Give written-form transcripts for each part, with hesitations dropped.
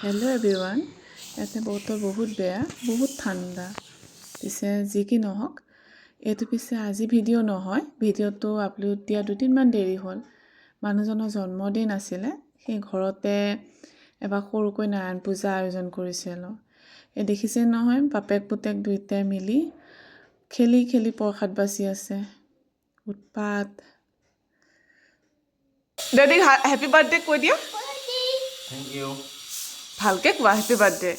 Hello' everyone. ইয়াতে বতৰ বহুত বেয়া, বহুত ঠাণ্ডা। পিছে যি কি নহওক, এইটো পিছে আজি ভিডিঅ' নহয়, ভিডিঅ'টো আপলোড দিয়া 2 দিনমান দেৰি হ'ল। মানুহজনৰ জন্মদিন আছিলে, সেই ঘৰতে এবাৰ সৰুকৈ নাৰায়ণ পূজা আয়োজন কৰিছিলোঁ। এই দেখিছে নহয়, বাপেক পুতেক দুয়োটাই মিলি খেলি খেলি প্ৰসাদ বাচি আছে। উৎপাত। ডেডিক হেপী বাৰ্থডে কৈ দিয়া। Thank you. ভালকৈ কোৱা হেপী বাৰ্থডে।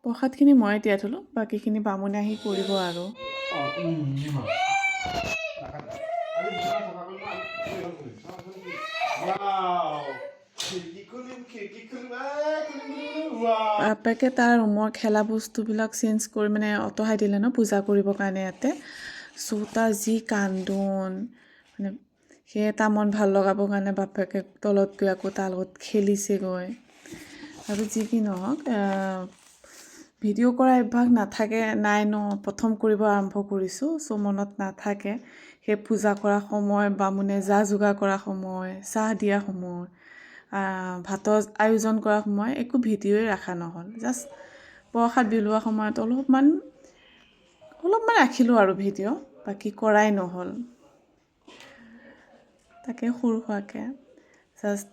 প্ৰসাদখিনি মই তিয়াই থ'লোঁ, বাকীখিনি বামুণে আহি কৰিব আৰু। বাপেকে তাৰ ৰুমৰ খেলা বস্তুবিলাক চেঞ্জ কৰি আঁতৰাই দিলে ন পূজা কৰিবৰ কাৰণে ইয়াতে। চৌতা যি কান্দোন, সেই এটা মন ভাল লগাবৰ কাৰণে বাপেকে তলত গৈ আকৌ তাৰ লগত খেলিছেগৈ। আৰু যি কি নহওক, ভিডিঅ' কৰা অভ্যাস নাই ন, প্ৰথম কৰিব আৰম্ভ কৰিছোঁ, মনত নাথাকে। সেই পূজা কৰা সময়, বামুণে যা যোগাৰ কৰা সময়, চাহ দিয়া সময়, ভাতৰ আয়োজন কৰা সময় একো ভিডিঅ'ই ৰখা নহ'ল। জাষ্ট প্ৰসাদ বিলোৱা সময়ত অলপমান ৰাখিলোঁ আৰু ভিডিঅ', বাকী কৰাই নহ'ল। তাকে সৰু সুৰাকৈ just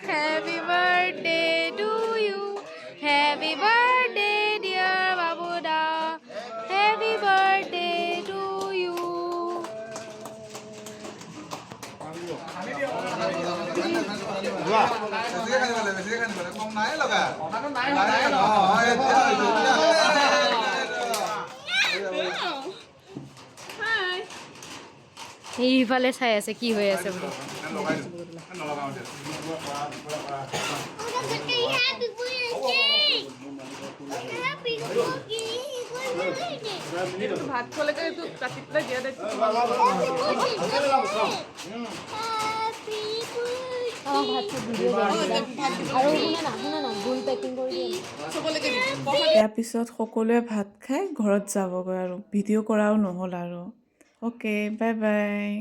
Happy birthday to you. Happy birthday, dear Babuda. Happy birthday to you. এইফালে চাই আছে কি হৈ আছে বুলি। ভাত খোৱালৈকে এইটো কাটি পেলাই দিয়া দে। ইয়াৰ পিছত সকলোৱে ভাত খাই ঘৰত যাবগৈ আৰু ভিডিঅ' কৰাও নহ'ল আৰু। Okay, bye bye.